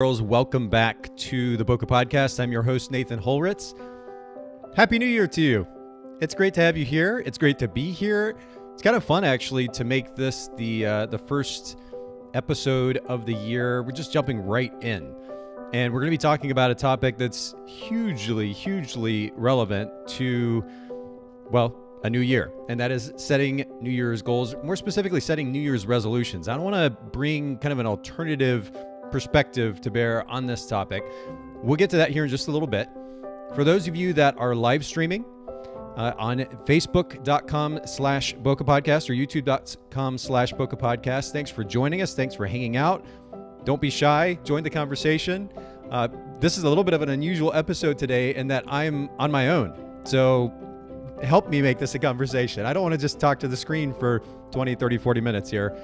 Girls, welcome back to the Bokeh Podcast. I'm your host, Nathan Holritz. Happy New Year to you. It's great to have you here. It's great to be here. It's kind of fun, actually, to make this the first episode of the year. We're just jumping right in. And we're going to be talking about a topic that's hugely relevant to, well, a new year. And that is setting New Year's goals, more specifically setting New Year's resolutions. I want to bring kind of an alternative perspective to bear on this topic. We'll get to that here in just a little bit. For those of you that are live streaming on facebook.com/Bokeh Podcast or youtube.com/Bokeh Podcast, thanks for joining us. Thanks for hanging out. Don't be shy. Join the conversation. This is a little bit of an unusual episode today in that I'm on my own. So help me make this a conversation. I don't want to just talk to the screen for 20, 30, 40 minutes here.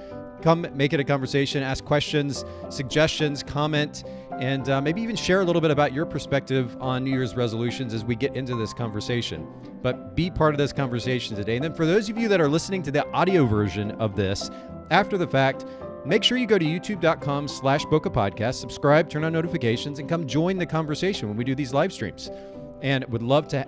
Come make it a conversation, ask questions, suggestions, comment, and maybe even share a little bit about your perspective on New Year's resolutions as we get into this conversation. But be part of this conversation today. And then for those of you that are listening to the audio version of this after the fact, make sure you go to youtube.com/Bokeh Podcast, subscribe, turn on notifications, and come join the conversation when we do these live streams. And would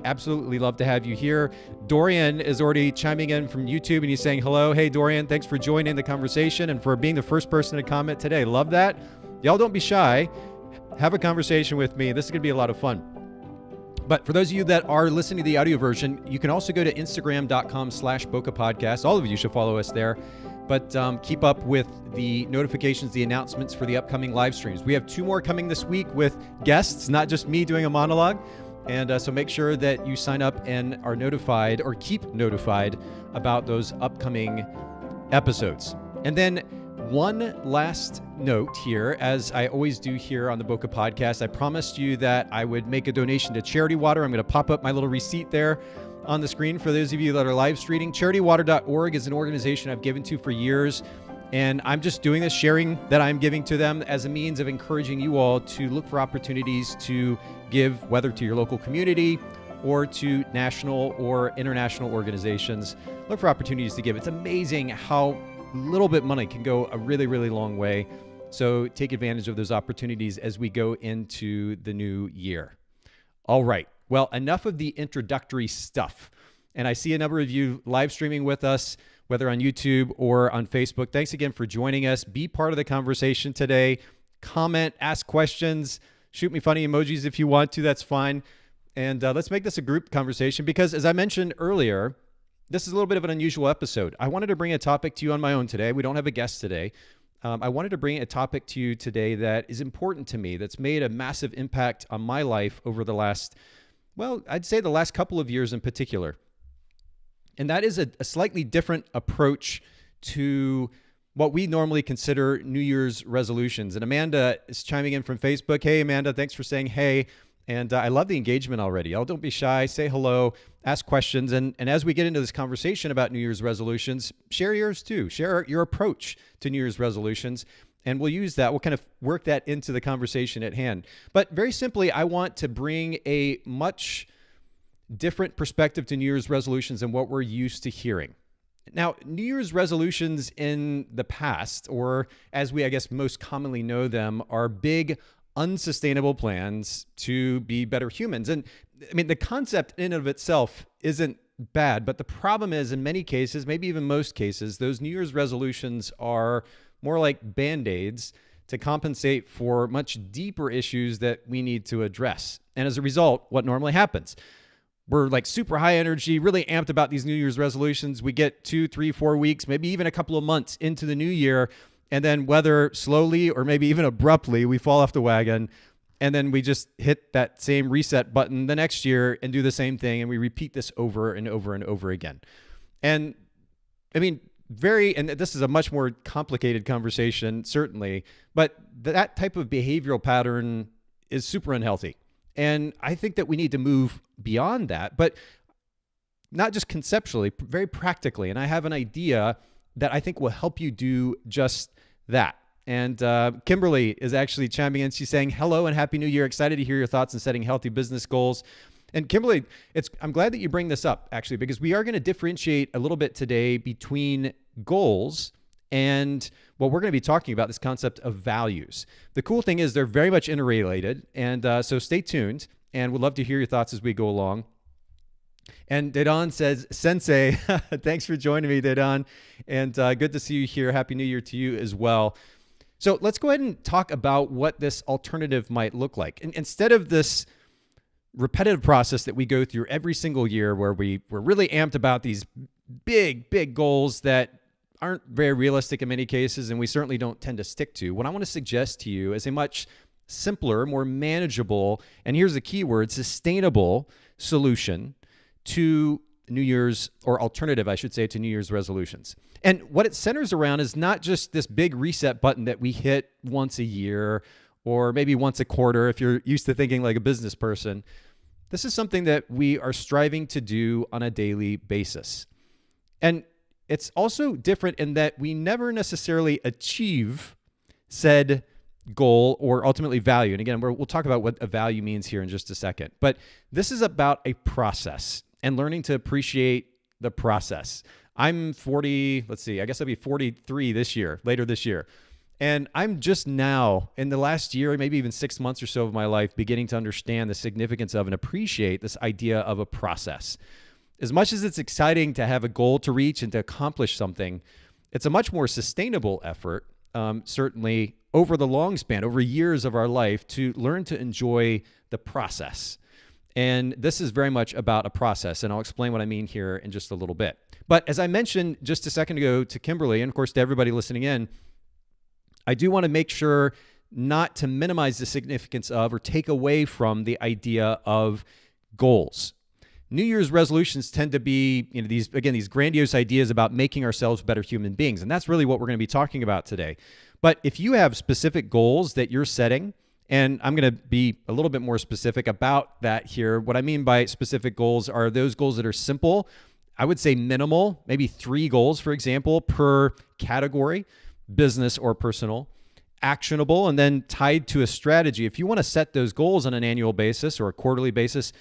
absolutely love to have you here. Dorian is already chiming in from YouTube and he's saying hello. Hey, Dorian, thanks for joining the conversation and for being the first person to comment today. Love that. Y'all don't be shy. Have a conversation with me. This is going to be a lot of fun. But for those of you that are listening to the audio version, you can also go to instagram.com/Bokeh Podcast. All of you should follow us there. But keep up with the notifications, the announcements for the upcoming live streams. We have 2 more coming this week with guests, not just me doing a monologue. And so make sure that you sign up and are notified or keep notified about those upcoming episodes. And then one last note here, as I always do here on the Bokeh Podcast, I promised you that I would make a donation to Charity Water. I'm going to pop up my little receipt there on the screen for those of you that are live streaming. CharityWater.org is an organization I've given to for years. And I'm just doing this, sharing that I'm giving to them as a means of encouraging you all to look for opportunities to give, whether to your local community or to national or international organizations. Look for opportunities to give. It's amazing how little bit money can go a really long way. So take advantage of those opportunities as we go into the new year. All right. Well, enough of the introductory stuff. And I see a number of you live streaming with us, whether on YouTube or on Facebook. Thanks again for joining us. Be part of the conversation today. Comment, ask questions, shoot me funny emojis if you want to. That's fine. And let's make this a group conversation because, as I mentioned earlier, this is a little bit of an unusual episode. I wanted to bring a topic to you on my own today. We don't have a guest today. I wanted to bring a topic to you today that is important to me, that's made a massive impact on my life over the last, well, I'd say the last couple of years in particular. And that is a slightly different approach to what we normally consider New Year's resolutions. And Amanda is chiming in from Facebook. Hey, Amanda, thanks for saying hey. And I love the engagement already. Y'all don't be shy. Say hello. Ask questions. And as we get into this conversation about New Year's resolutions, share yours too. Share your approach to New Year's resolutions. And we'll use that. We'll kind of work that into the conversation at hand. But very simply, I want to bring a much different perspective to New Year's resolutions than what we're used to hearing. Now, New Year's resolutions in the past, or as we, I guess, most commonly know them, are big, unsustainable plans to be better humans. And I mean, the concept in and of itself isn't bad, but the problem is in many cases, maybe even most cases, those New Year's resolutions are more like Band-Aids to compensate for much deeper issues that we need to address. And as a result, what normally happens? We're like super high energy, really amped about these New Year's resolutions. We get 2, 3, 4 weeks, maybe even a couple of months into the new year. And then whether slowly or maybe even abruptly, we fall off the wagon. And then we just hit that same reset button the next year and do the same thing. And we repeat this over and over and over again. And I mean, and this is a much more complicated conversation, certainly, but that type of behavioral pattern is super unhealthy. And I think that we need to move beyond that, but not just conceptually, very practically. And I have an idea that I think will help you do just that. And Kimberly is actually chiming in. She's saying, hello and Happy New Year. Excited to hear your thoughts on setting healthy business goals. And Kimberly, I'm glad that you bring this up, actually, because we are going to differentiate a little bit today between goals and what we're going to be talking about, this concept of values. The cool thing is they're very much interrelated, and so stay tuned, and we'd love to hear your thoughts as we go along. And Dedan says, Sensei, thanks for joining me, Dedan, and good to see you here. Happy New Year to you as well. So let's go ahead and talk about what this alternative might look like. And instead of this repetitive process that we go through every single year where we're really amped about these big goals that aren't very realistic in many cases, and we certainly don't tend to stick to, what I want to suggest to you is a much simpler, more manageable, and here's the key word, sustainable solution to New Year's, or alternative, I should say, to New Year's resolutions. And what it centers around is not just this big reset button that we hit once a year or maybe once a quarter if you're used to thinking like a business person. This is something that we are striving to do on a daily basis. And it's also different in that we never necessarily achieve said goal or ultimately value. And again, we'll talk about what a value means here in just a second. But this is about a process and learning to appreciate the process. I'm 40, I guess I'll be 43 later this year. And I'm just now, in the last year, maybe even 6 months or so of my life, beginning to understand the significance of and appreciate this idea of a process. As much as it's exciting to have a goal to reach and to accomplish something, it's a much more sustainable effort, certainly over the long span, over years of our life, to learn to enjoy the process. And this is very much about a process, and I'll explain what I mean here in just a little bit. But as I mentioned just a second ago to Kimberly, and of course to everybody listening in, I do want to make sure not to minimize the significance of or take away from the idea of goals. New Year's resolutions tend to be, these grandiose ideas about making ourselves better human beings, and that's really what we're going to be talking about today. But if you have specific goals that you're setting, and I'm going to be a little bit more specific about that here. What I mean by specific goals are those goals that are simple. I would say minimal, maybe 3 goals, for example, per category, business or personal, actionable, and then tied to a strategy. If you want to set those goals on an annual basis or a quarterly basis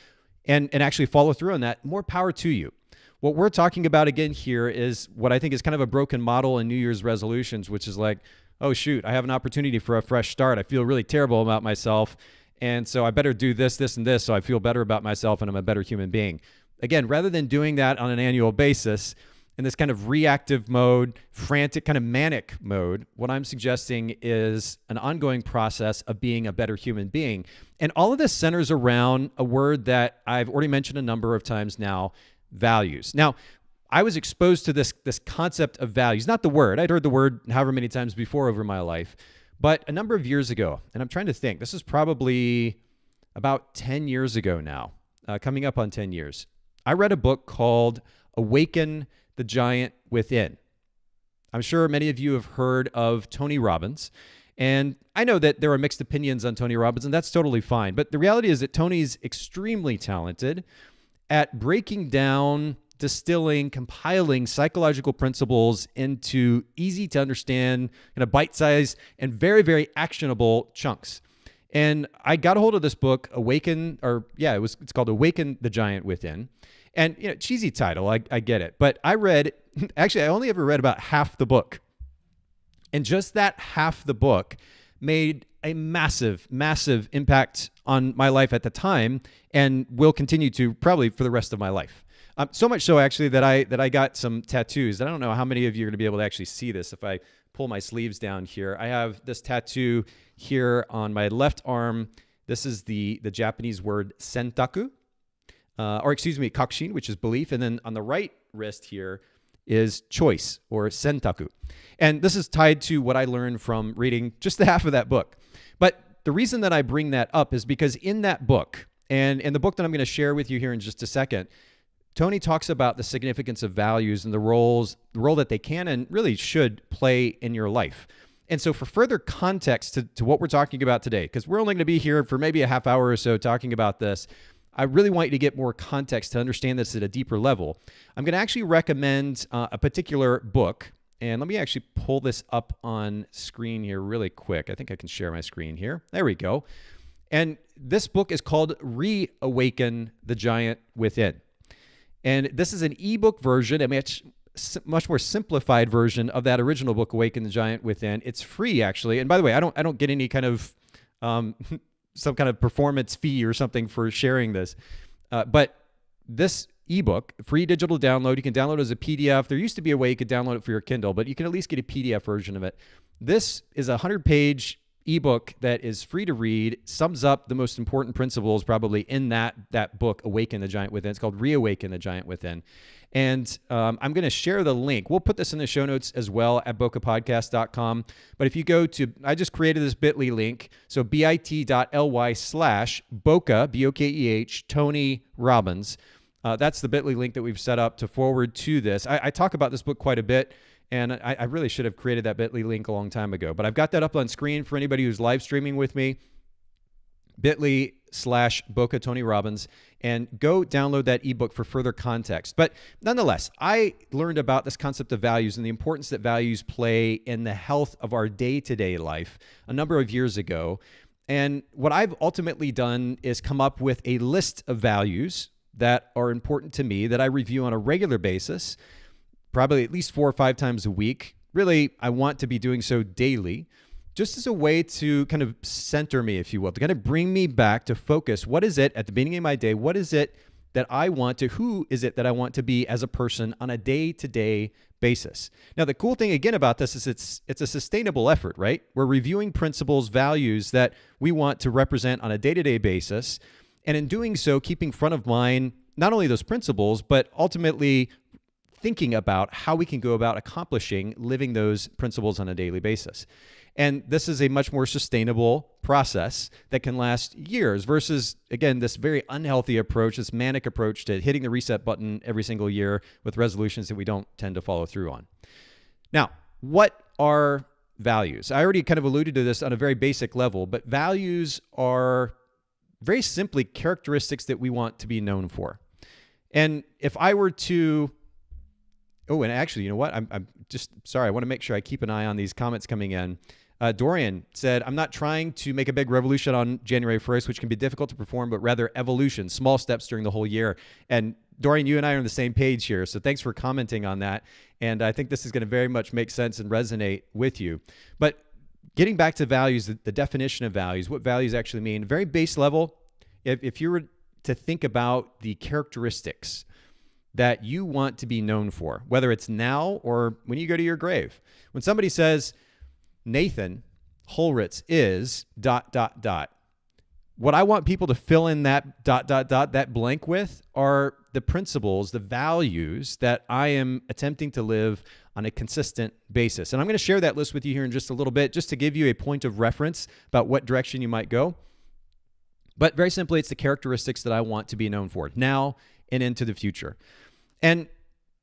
and actually follow through on that, more power to you. What we're talking about again here is what I think is kind of a broken model in New Year's resolutions, which is like, oh shoot, I have an opportunity for a fresh start. I feel really terrible about myself. And so I better do this, and this, so I feel better about myself and I'm a better human being. Again, rather than doing that on an annual basis, in this kind of reactive mode, frantic, kind of manic mode, what I'm suggesting is an ongoing process of being a better human being. And all of this centers around a word that I've already mentioned a number of times now, values. Now, I was exposed to this concept of values, not the word. I'd heard the word however many times before over my life, but a number of years ago, and I'm trying to think, this is probably about 10 years ago now, coming up on 10 years. I read a book called Awaken the Giant Within. I'm sure many of you have heard of Tony Robbins, and I know that there are mixed opinions on Tony Robbins, and that's totally fine, but the reality is that Tony's extremely talented at breaking down, distilling, compiling psychological principles into easy to understand, kind of bite-sized and very, very actionable chunks. And I got a hold of this book, it's called Awaken the Giant Within. And cheesy title, I get it. But I only ever read about half the book. And just that half the book made a massive, massive impact on my life at the time and will continue to probably for the rest of my life. So much so, actually, that I got some tattoos. I don't know how many of you are going to be able to actually see this if I pull my sleeves down here. I have this tattoo here on my left arm. This is the Japanese word sentaku, kakushin, which is belief. And then on the right wrist here is choice, or sentaku. And this is tied to what I learned from reading just the half of that book. But the reason that I bring that up is because in that book, and in the book that I'm going to share with you here in just a second, Tony talks about the significance of values and the role that they can and really should play in your life. And so for further context to what we're talking about today, because we're only going to be here for maybe a half hour or so talking about this, I really want you to get more context to understand this at a deeper level. I'm going to actually recommend a particular book. And let me actually pull this up on screen here really quick. I think I can share my screen here. There we go. And this book is called Re-Awaken the Giant Within. And this is an ebook version. I mean, it's much more simplified version of that original book, Awaken the Giant Within. It's free, actually. And by the way, I don't get any kind of some kind of performance fee or something for sharing this. But this ebook, free digital download, you can download it as a PDF. There used to be a way you could download it for your Kindle, but you can at least get a PDF version of it. This is a 100-page ebook that is free to read, sums up the most important principles probably in that book, Awaken the Giant Within. It's called Re-Awaken the Giant Within. And I'm going to share the link. We'll put this in the show notes as well at bokehpodcast.com. But if you go to, I just created this bit.ly link. So bit.ly/Bokeh, B-O-K-E-H, Tony Robbins. That's the bit.ly link that we've set up to forward to this. I talk about this book quite a bit, and I really should have created that bit.ly link a long time ago. But I've got that up on screen for anybody who's live streaming with me. bit.ly/Bokeh Tony Robbins, and go download that ebook for further context. But nonetheless, I learned about this concept of values and the importance that values play in the health of our day-to-day life a number of years ago. And what I've ultimately done is come up with a list of values that are important to me that I review on a regular basis, probably at least 4 or 5 times a week. Really, I want to be doing so daily, just as a way to kind of center me, if you will, to kind of bring me back to focus. What is it at the beginning of my day? What is it that I want to, who is it that I want to be as a person on a day-to-day basis? Now, the cool thing again about this is it's a sustainable effort, right? We're reviewing principles, values that we want to represent on a day-to-day basis. And in doing so, keeping front of mind not only those principles, but ultimately thinking about how we can go about accomplishing living those principles on a daily basis. And this is a much more sustainable process that can last years versus, again, this very unhealthy approach, this manic approach to hitting the reset button every single year with resolutions that we don't tend to follow through on. Now, what are values? I already kind of alluded to this on a very basic level, but values are very simply characteristics that we want to be known for. And if I were to, and actually, you know what? I'm just sorry. I want to make sure I keep an eye on these comments coming in. Dorian said, I'm not trying to make a big revolution on January 1st, which can be difficult to perform, but rather evolution, small steps during the whole year. And Dorian, you and I are on the same page here. So thanks for commenting on that. And I think this is going to very much make sense and resonate with you. But getting back to values, the definition of values, what values actually mean, very base level, if you were to think about the characteristics that you want to be known for, whether it's now or when you go to your grave. When somebody says, Nathan Holritz is ... What I want people to fill in that ... that blank with are the principles, the values that I am attempting to live on a consistent basis. And I'm going to share that list with you here in just a little bit, just to give you a point of reference about what direction you might go. But very simply, it's the characteristics that I want to be known for now and into the future. And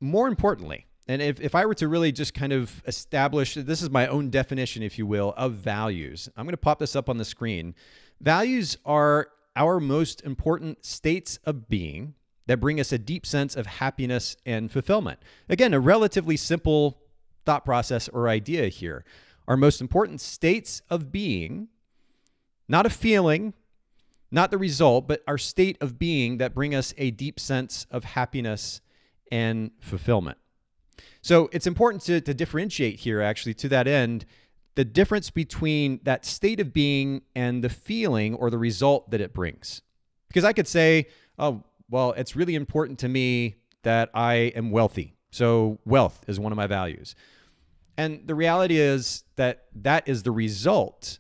more importantly, and if I were to really just kind of establish, this is my own definition, if you will, of values. I'm going to pop this up on the screen. Values are our most important states of being that bring us a deep sense of happiness and fulfillment. Again, a relatively simple thought process or idea here. Our most important states of being, not a feeling, not the result, but our state of being that bring us a deep sense of happiness and fulfillment. So it's important to differentiate here, actually, to that end, the difference between that state of being and the feeling or the result that it brings. Because I could say, oh, well, it's really important to me that I am wealthy. So wealth is one of my values. And the reality is that that is the result.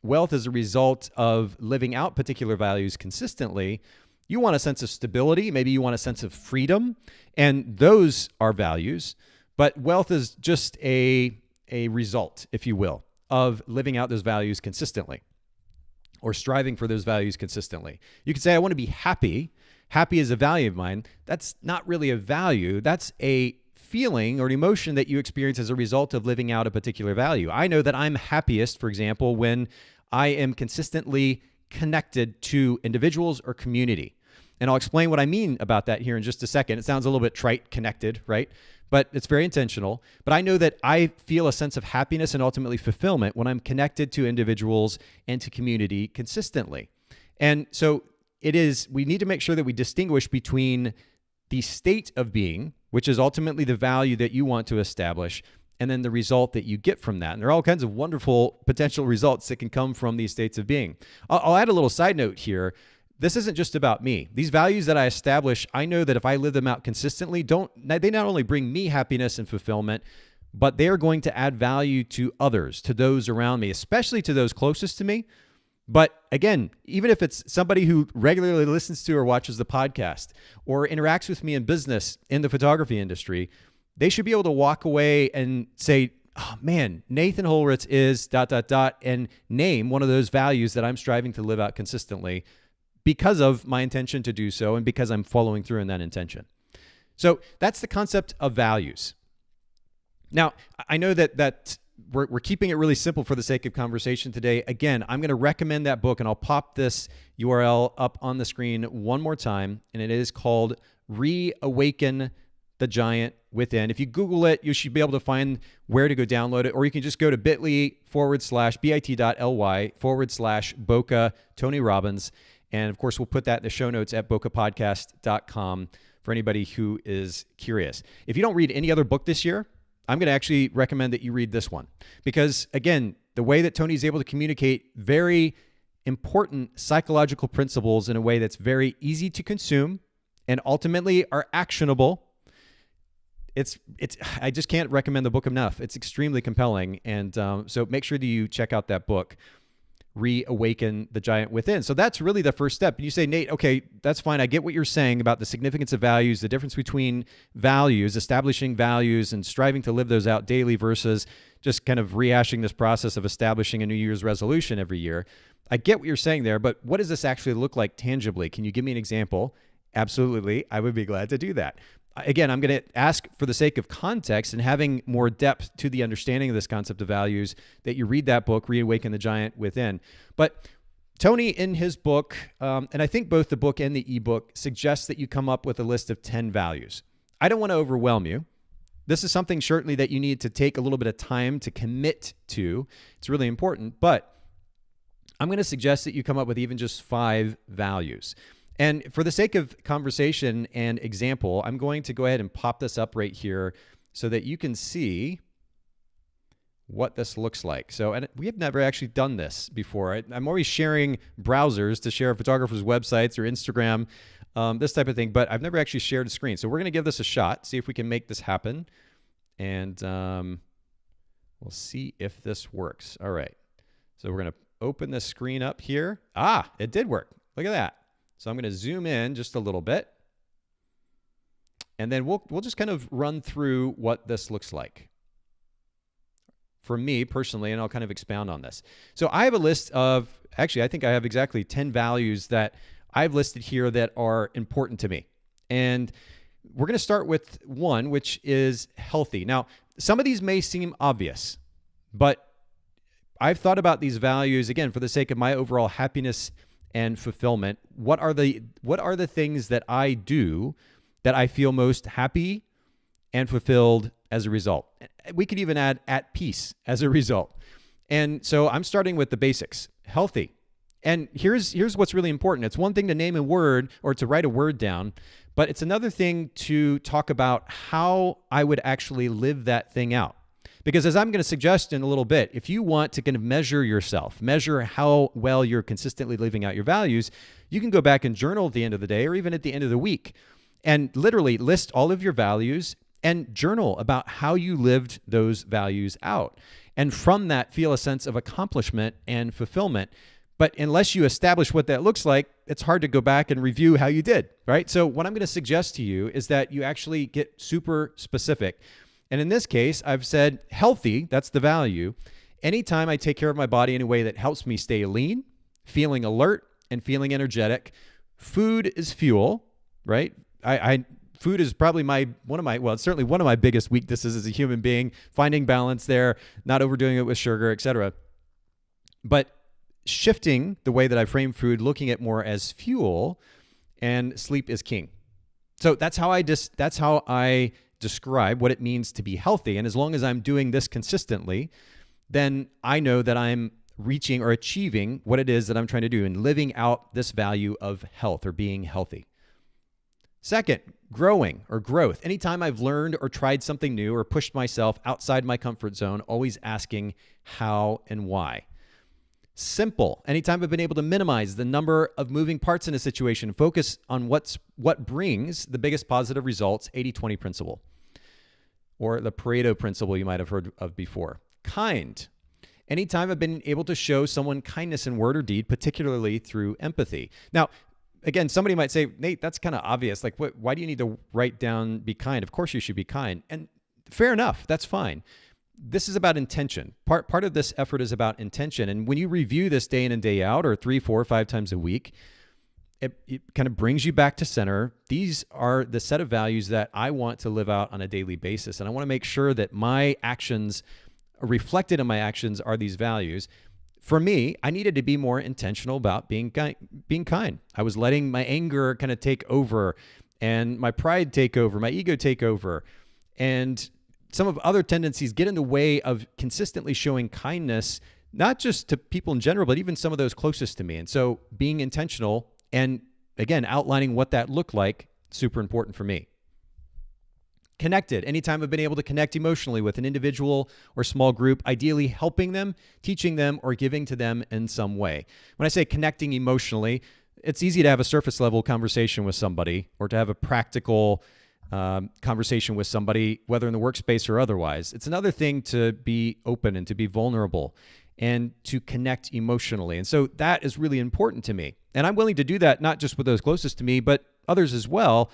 Wealth is a result of living out particular values consistently. You want a sense of stability. Maybe you want a sense of freedom. And those are values. But wealth is just a result, if you will, of living out those values consistently or striving for those values consistently. You could say, I want to be happy. Happy is a value of mine. That's not really a value. That's a feeling or an emotion that you experience as a result of living out a particular value. I know that I'm happiest, for example, when I am consistently connected to individuals or community. And I'll explain what I mean about that here in just a second. It sounds a little bit trite, connected, right? But it's very intentional. But I know that I feel a sense of happiness and ultimately fulfillment when I'm connected to individuals and to community consistently. And so we need to make sure that we distinguish between the state of being, which is ultimately the value that you want to establish, and then the result that you get from that. And there are all kinds of wonderful potential results that can come from these states of being. I'll add a little side note here. This isn't just about me. These values that I establish, I know that if I live them out consistently, they not only bring me happiness and fulfillment, but they are going to add value to others, to those around me, especially to those closest to me. But again, even if it's somebody who regularly listens to or watches the podcast or interacts with me in business in the photography industry, they should be able to walk away and say, oh man, Nathan Holritz is ... and name one of those values that I'm striving to live out consistently because of my intention to do so and because I'm following through in that intention. So that's the concept of values. Now, I know that we're keeping it really simple for the sake of conversation today. Again, I'm going to recommend that book, and I'll pop this URL up on the screen one more time, and it is called Re-Awaken the Giant Within. If you Google it, you should be able to find where to go download it, or you can just go to bit.ly/bit.ly/Bokeh Tony Robbins. And of course, we'll put that in the show notes at bokehpodcast.com for anybody who is curious. If you don't read any other book this year, I'm going to actually recommend that you read this one because, again, the way that Tony's able to communicate very important psychological principles in a way that's very easy to consume and ultimately are actionable. I just can't recommend the book enough. It's extremely compelling. And so make sure that you check out that book, Re-Awaken the Giant Within. So that's really the first step. And you say, Nate, okay, that's fine. I get what you're saying about the significance of values, the difference between values, establishing values and striving to live those out daily versus just kind of rehashing this process of establishing a New Year's resolution every year. I get what you're saying there, but what does this actually look like tangibly? Can you give me an example? Absolutely. I would be glad to do that. Again, I'm going to ask for the sake of context and having more depth to the understanding of this concept of values that you read that book, Re-Awaken the Giant Within. But Tony, in his book, and I think both the book and the ebook, suggests that you come up with a list of 10 values. I don't want to overwhelm you. This is something certainly that you need to take a little bit of time to commit to. It's really important, but I'm going to suggest that you come up with even just 5 values. And for the sake of conversation and example, I'm going to go ahead and pop this up right here so that you can see what this looks like. So, and we have never actually done this before. I'm always sharing browsers to share photographers' websites or Instagram, this type of thing, but I've never actually shared a screen. So we're going to give this a shot, see if we can make this happen. And we'll see if this works. All right. So we're going to open the screen up here. Ah, it did work. Look at that. So I'm going to zoom in just a little bit, and then we'll just kind of run through what this looks like for me personally, and I'll kind of expound on this. So I have a list of, actually, I think I have exactly 10 values that I've listed here that are important to me. And we're going to start with one, which is healthy. Now, some of these may seem obvious, but I've thought about these values, again, for the sake of my overall happiness and fulfillment. What are the things that I do that I feel most happy and fulfilled as a result? We could even add at peace as a result. And so I'm starting with the basics, healthy. And here's what's really important. It's one thing to name a word or to write a word down, but it's another thing to talk about how I would actually live that thing out. Because as I'm going to suggest in a little bit, if you want to kind of measure yourself, measure how well you're consistently living out your values, you can go back and journal at the end of the day or even at the end of the week and literally list all of your values and journal about how you lived those values out. And from that, feel a sense of accomplishment and fulfillment. But unless you establish what that looks like, it's hard to go back and review how you did, right? So what I'm going to suggest to you is that you actually get super specific. And in this case, I've said healthy, that's the value. Anytime I take care of my body in a way that helps me stay lean, feeling alert, and feeling energetic. Food is fuel, right? Food is probably it's certainly one of my biggest weaknesses as a human being, finding balance there, not overdoing it with sugar, etc. But shifting the way that I frame food, looking at more as fuel, and sleep is king. So that's how I describe what it means to be healthy. And as long as I'm doing this consistently, then I know that I'm reaching or achieving what it is that I'm trying to do and living out this value of health or being healthy. Second, growing or growth. Anytime I've learned or tried something new or pushed myself outside my comfort zone, always asking how and why. Simple. Anytime I've been able to minimize the number of moving parts in a situation, focus on what brings the biggest positive results, 80-20 principle, or the Pareto principle you might have heard of before. Kind. Anytime I've been able to show someone kindness in word or deed, particularly through empathy. Now, again, somebody might say, Nate, that's kind of obvious. Like, why do you need to write down be kind? Of course you should be kind. And fair enough. That's fine. This is about intention. Part of this effort is about intention. And when you review this day in and day out, or 3, 4, 5 times a week, it kind of brings you back to center. These are the set of values that I want to live out on a daily basis. And I want to make sure that my actions, reflected in my actions, are these values. For me, I needed to be more intentional about being kind. I was letting my anger kind of take over, and my pride take over, my ego take over, and some of other tendencies get in the way of consistently showing kindness, not just to people in general, but even some of those closest to me. And so being intentional and, again, outlining what that looked like, super important for me. Connected. Anytime I've been able to connect emotionally with an individual or small group, ideally helping them, teaching them, or giving to them in some way. When I say connecting emotionally, it's easy to have a surface level conversation with somebody, or to have a practical conversation with somebody, whether in the workspace or otherwise. It's another thing to be open and to be vulnerable and to connect emotionally. And so that is really important to me. And I'm willing to do that, not just with those closest to me, but others as well.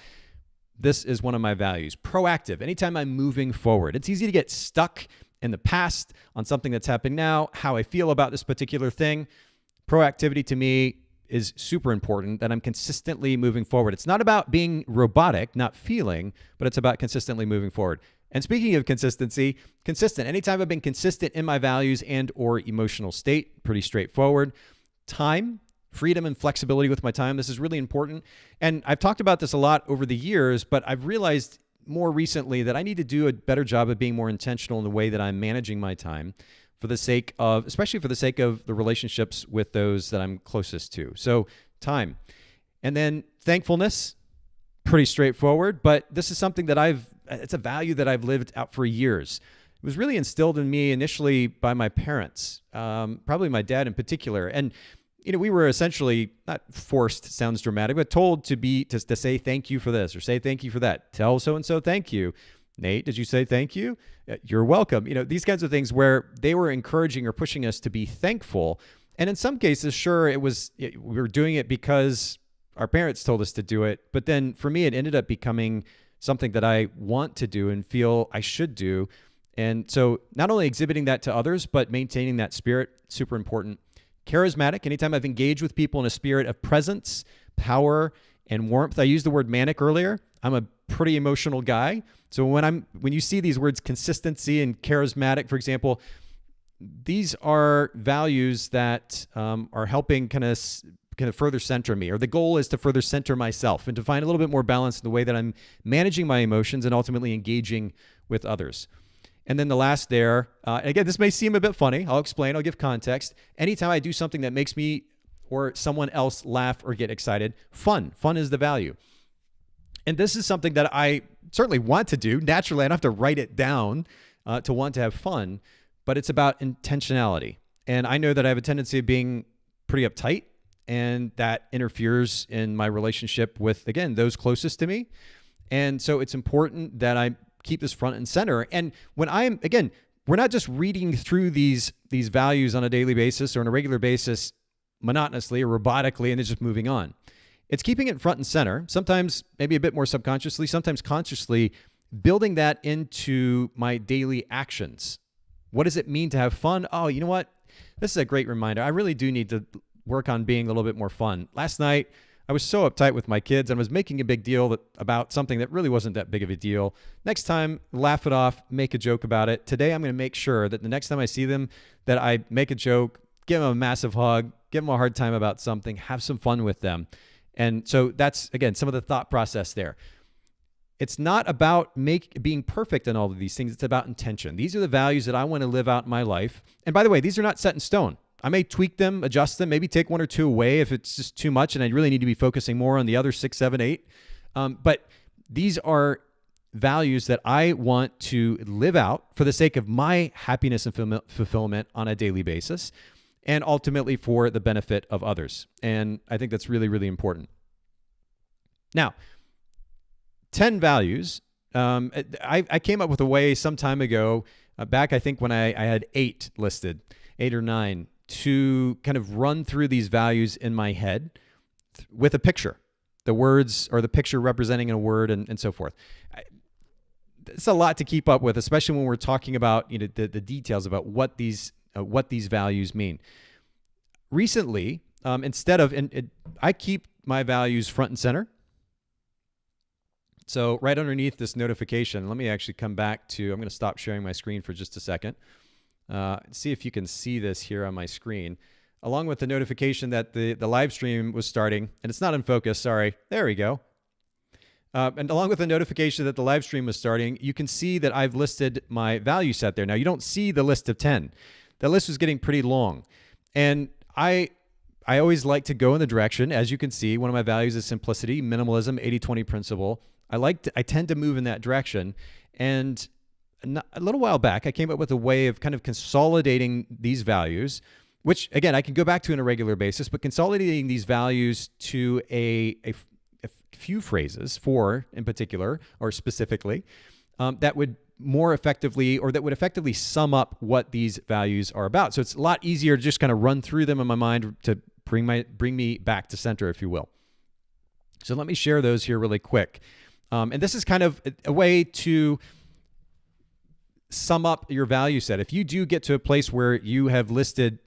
This is one of my values. Proactive. Anytime I'm moving forward. It's easy to get stuck in the past on something that's happening now, how I feel about this particular thing. Proactivity to me is super important, that I'm consistently moving forward. It's not about being robotic, not feeling, but it's about consistently moving forward. And speaking of consistency, consistent. Anytime I've been consistent in my values and or emotional state, pretty straightforward. Time. Freedom and flexibility with my time. This is really important. And I've talked about this a lot over the years, but I've realized more recently that I need to do a better job of being more intentional in the way that I'm managing my time, for the sake of, especially for the sake of the relationships with those that I'm closest to. So time. And then thankfulness, pretty straightforward, but this is something that it's a value that I've lived out for years. It was really instilled in me initially by my parents, probably my dad in particular. And we were essentially, not forced, sounds dramatic, but told to say thank you for this or say thank you for that. Tell so-and-so thank you. Nate, did you say thank you? You're welcome. These kinds of things where they were encouraging or pushing us to be thankful. And in some cases, sure, we were doing it because our parents told us to do it. But then for me, it ended up becoming something that I want to do and feel I should do. And so not only exhibiting that to others, but maintaining that spirit, super important. Charismatic. Anytime I've engaged with people in a spirit of presence, power, and warmth. I used the word manic earlier. I'm a pretty emotional guy. So when you see these words consistency and charismatic, for example, these are values that are helping kind of further center me, or the goal is to further center myself and to find a little bit more balance in the way that I'm managing my emotions and ultimately engaging with others. And then the last there, again, this may seem a bit funny. I'll explain. I'll give context. Anytime I do something that makes me or someone else laugh or get excited, fun. Fun is the value. And this is something that I certainly want to do. Naturally, I don't have to write it down to want to have fun, but it's about intentionality. And I know that I have a tendency of being pretty uptight, and that interferes in my relationship with, again, those closest to me. And so it's important that I keep this front and center. And when we're not just reading through these values on a daily basis or on a regular basis monotonously or robotically and then just moving on. It's keeping it front and center, sometimes maybe a bit more subconsciously, sometimes consciously, building that into my daily actions. What does it mean to have fun? Oh, you know what? This is a great reminder. I really do need to work on being a little bit more fun. Last night, I was so uptight with my kids and was making a big deal about something that really wasn't that big of a deal. Next time, laugh it off, make a joke about it. Today, I'm going to make sure that the next time I see them, that I make a joke, give them a massive hug, give them a hard time about something, have some fun with them. And so that's, again, some of the thought process there. It's not about being perfect in all of these things. It's about intention. These are the values that I want to live out in my life. And by the way, these are not set in stone. I may tweak them, adjust them, maybe take one or two away if it's just too much and I really need to be focusing more on the other 6, 7, 8. But these are values that I want to live out for the sake of my happiness and fulfillment on a daily basis, and ultimately for the benefit of others. And I think that's really, really important. Now, 10 values. I came up with a way some time ago, back I think when I had 8 listed, 8 or 9, to kind of run through these values in my head with a picture, the words or the picture representing a word and so forth. It's a lot to keep up with, especially when we're talking about the details about what these values mean. Recently, I keep my values front and center. So right underneath this notification, let me actually come back to, I'm going to stop sharing my screen for just a second. See if you can see this here on my screen. Along with the notification that the live stream was starting, and it's not in focus, sorry. There we go. And along with the notification that the live stream was starting, you can see that I've listed my value set there. Now, you don't see the list of 10. That list was getting pretty long. And I always like to go in the direction, as you can see, one of my values is simplicity, minimalism, 80-20 principle. I tend to move in that direction. And a little while back, I came up with a way of kind of consolidating these values, which, again, I can go back to on a regular basis, but consolidating these values to a few phrases, 4 in particular, or specifically, that would more effectively, or that would effectively sum up what these values are about. So it's a lot easier to just kind of run through them in my mind to bring me back to center, if you will. So let me share those here really quick. And this is kind of a way to sum up your value set. If you do get to a place where you have listed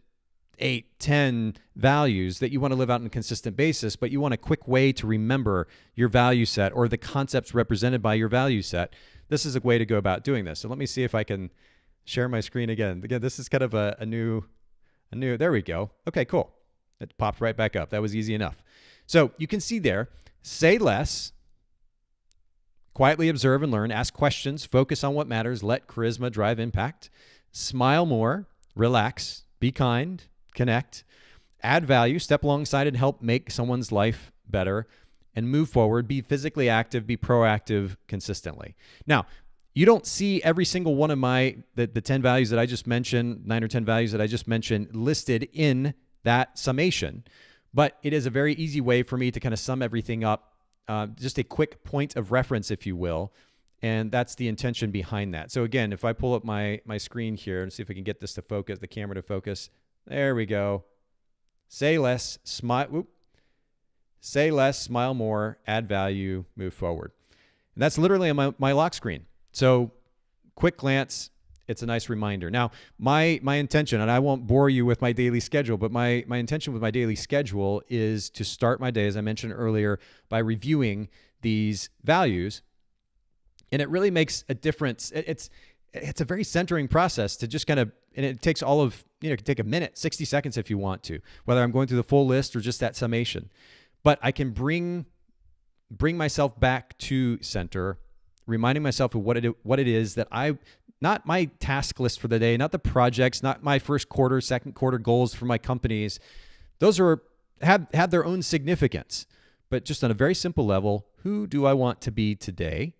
8, 10 values that you want to live out on a consistent basis, but you want a quick way to remember your value set or the concepts represented by your value set, this is a way to go about doing this. So let me see if I can share my screen again. Again, this is kind of a new, there we go. Okay, cool. It popped right back up. That was easy enough. So you can see there, say less, quietly observe and learn, ask questions, focus on what matters, let charisma drive impact, smile more, relax, be kind, connect, add value, step alongside and help make someone's life better, and move forward, be physically active, be proactive consistently. Now, you don't see every single one of the 10 values that I just mentioned, 9 or 10 values that I just mentioned listed in that summation, but it is a very easy way for me to kind of sum everything up, just a quick point of reference, if you will, and that's the intention behind that. So again, if I pull up my screen here and see if I can get this to focus, the camera to focus, there we go. Say less, smile. Say less, smile more, add value, move forward. And that's literally on my lock screen. So quick glance, it's a nice reminder. Now, my intention, and I won't bore you with my daily schedule, but my intention with my daily schedule is to start my day, as I mentioned earlier, by reviewing these values. And it really makes a difference. It's a very centering process to just kind of, and it takes all of, it can take a minute, 60 seconds if you want to, whether I'm going through the full list or just that summation. But I can bring myself back to center, reminding myself of what it is that not my task list for the day, not the projects, not my first quarter, second quarter goals for my companies. Those have their own significance, but just on a very simple level, who do I want to be today?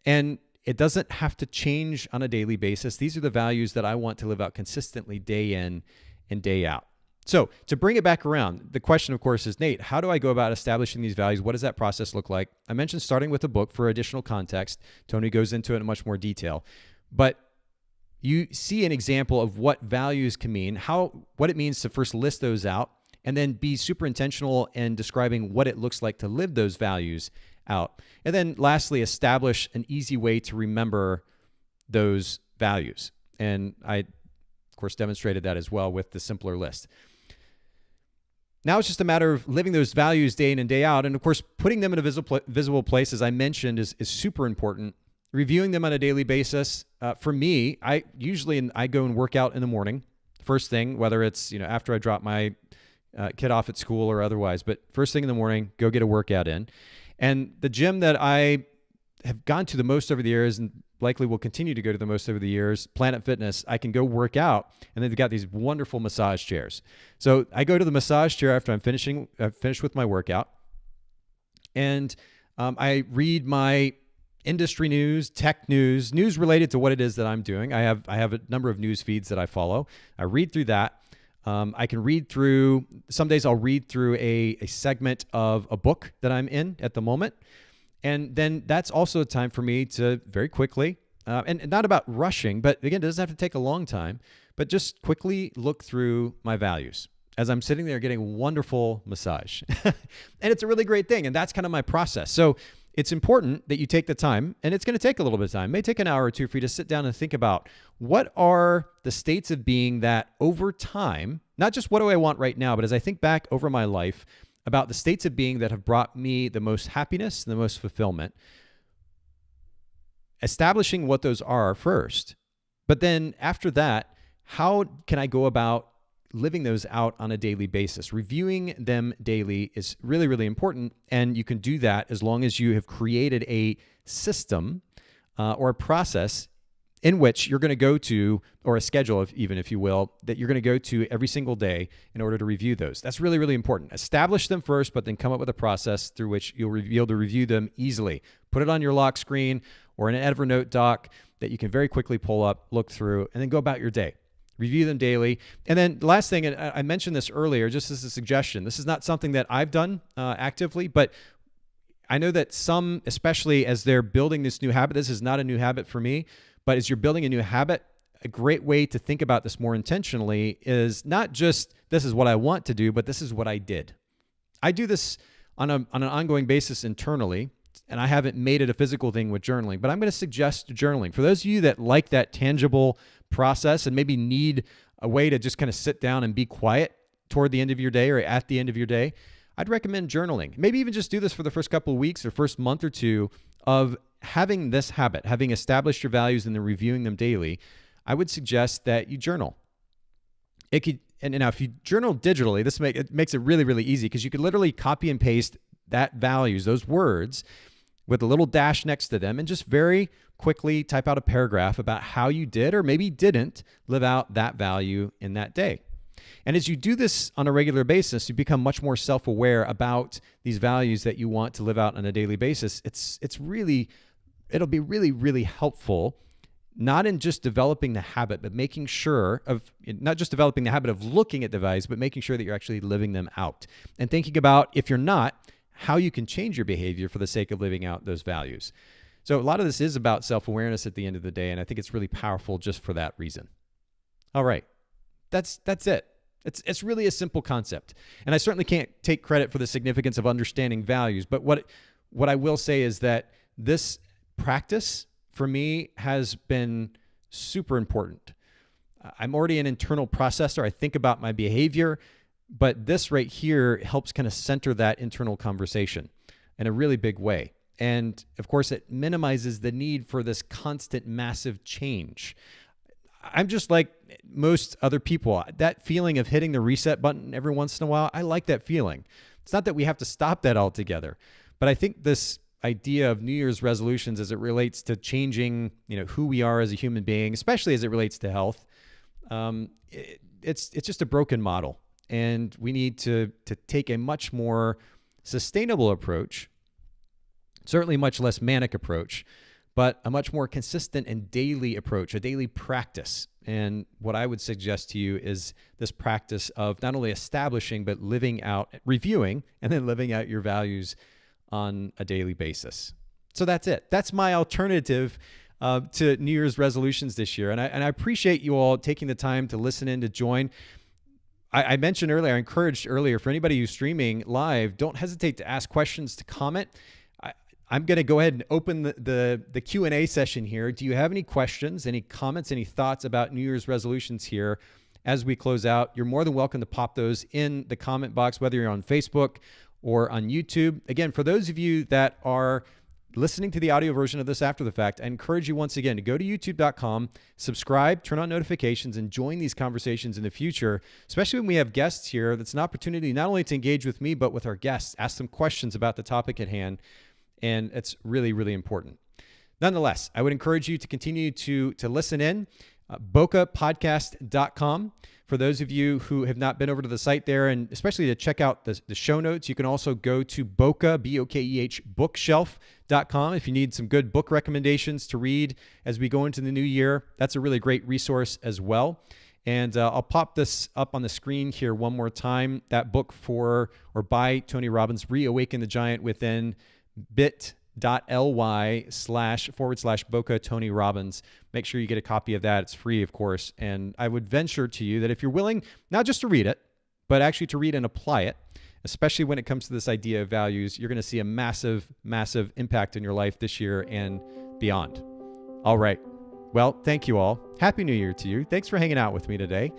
And it doesn't have to change on a daily basis. These are the values that I want to live out consistently day in and day out. So to bring it back around, the question, of course, is, Nate, how do I go about establishing these values? What does that process look like? I mentioned starting with a book for additional context. Tony goes into it in much more detail. But you see an example of what values can mean, what it means to first list those out, and then be super intentional in describing what it looks like to live those values out. And then lastly, establish an easy way to remember those values. And I, of course, demonstrated that as well with the simpler list. Now it's just a matter of living those values day in and day out. And of course, putting them in a visible place, as I mentioned, is super important. Reviewing them on a daily basis. For me, I go and work out in the morning, first thing, whether it's after I drop my kid off at school or otherwise, but first thing in the morning, go get a workout in. And the gym that I have gone to the most over the years, and likely will continue to go to the most over the years, Planet Fitness, I can go work out, and they've got these wonderful massage chairs. So I go to the massage chair after I'm finished with my workout, and I read my industry news, tech news, news related to what it is that I'm doing. I have a number of news feeds that I follow. I read through that. I can read through, some days I'll read through a segment of a book that I'm in at the moment. And then that's also a time for me to very quickly, and not about rushing, but again, it doesn't have to take a long time, but just quickly look through my values as I'm sitting there getting a wonderful massage. And it's a really great thing. And that's kind of my process. So it's important that you take the time, and it's going to take a little bit of time. It may take an hour or two for you to sit down and think about what are the states of being that over time, not just what do I want right now, but as I think back over my life about the states of being that have brought me the most happiness and the most fulfillment, establishing what those are first. But then after that, how can I go about living those out on a daily basis? Reviewing them daily is really, really important. And you can do that as long as you have created a system or a process in which you're going to go to, or a schedule, if you will, that you're going to go to every single day in order to review those. That's really, really important. Establish them first, but then come up with a process through which you'll be able to review them easily. Put it on your lock screen or in an Evernote doc that you can very quickly pull up, look through, and then go about your day. Review them daily. And then the last thing, and I mentioned this earlier, just as a suggestion, this is not something that I've done actively, but I know that some, especially as they're building this new habit, this is not a new habit for me, but as you're building a new habit, a great way to think about this more intentionally is not just this is what I want to do, but this is what I did. I do this on an ongoing basis internally, and I haven't made it a physical thing with journaling, but I'm going to suggest journaling. For those of you that like that tangible process and maybe need a way to just kind of sit down and be quiet toward the end of your day or at the end of your day, I'd recommend journaling. Maybe even just do this for the first couple of weeks or first month or two of having this habit, having established your values and then reviewing them daily. I would suggest that you journal. It could, and now if you journal digitally, it makes it really, really easy because you could literally copy and paste that values, those words, with a little dash next to them, and just very quickly type out a paragraph about how you did or maybe didn't live out that value in that day. And as you do this on a regular basis, you become much more self-aware about these values that you want to live out on a daily basis. It'll be really, really helpful, not in just developing the habit, but making sure of, not just developing the habit of looking at the values, but making sure that you're actually living them out. And thinking about, if you're not, how you can change your behavior for the sake of living out those values. So a lot of this is about self-awareness at the end of the day, and I think it's really powerful just for that reason. All right, that's it. It's really a simple concept, and I certainly can't take credit for the significance of understanding values, but what I will say is that this practice for me has been super important. I'm already an internal processor. I think about my behavior, but this right here helps kind of center that internal conversation in a really big way. And of course, it minimizes the need for this constant massive change. I'm just like most other people. That feeling of hitting the reset button every once in a while, I like that feeling. It's not that we have to stop that altogether, but I think this idea of New Year's resolutions as it relates to changing, who we are as a human being, especially as it relates to health, it's just a broken model. And we need to take a much more sustainable approach, certainly much less manic approach, but a much more consistent and daily approach, a daily practice. And what I would suggest to you is this practice of not only establishing, but living out, reviewing, and then living out your values on a daily basis. So that's it. That's my alternative to New Year's resolutions this year. And I appreciate you all taking the time to listen in, to join. I mentioned earlier, I encouraged earlier, for anybody who's streaming live, don't hesitate to ask questions, to comment. I'm going to go ahead and open the Q&A session here. Do you have any questions, any comments, any thoughts about New Year's resolutions here as we close out? You're more than welcome to pop those in the comment box, whether you're on Facebook or on YouTube. Again, for those of you that are listening to the audio version of this after the fact, I encourage you once again to go to youtube.com, subscribe, turn on notifications, and join these conversations in the future, especially when we have guests here. That's an opportunity not only to engage with me, but with our guests, ask them questions about the topic at hand. And it's really, really important. Nonetheless, I would encourage you to continue to listen in. Bokehpodcast.com For those of you who have not been over to the site there, and especially to check out the show notes, you can also go to Bokeh, Bokeh, bookshelf.com if you need some good book recommendations to read as we go into the new year. That's a really great resource as well. And I'll pop this up on the screen here one more time. That book by Tony Robbins, Re-Awaken the Giant, within bit.ly//Bokeh Tony Robbins. Make sure you get a copy of that. It's free, of course. And I would venture to you that if you're willing, not just to read it, but actually to read and apply it, especially when it comes to this idea of values, you're going to see a massive, massive impact in your life this year and beyond. All right. Well, thank you all. Happy New Year to you. Thanks for hanging out with me today.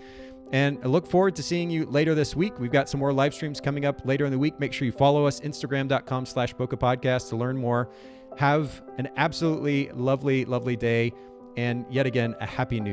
And I look forward to seeing you later this week. We've got some more live streams coming up later in the week. Make sure you follow us, Instagram.com/Bokeh Podcast, to learn more. Have an absolutely lovely, lovely day. And yet again, a happy New Year.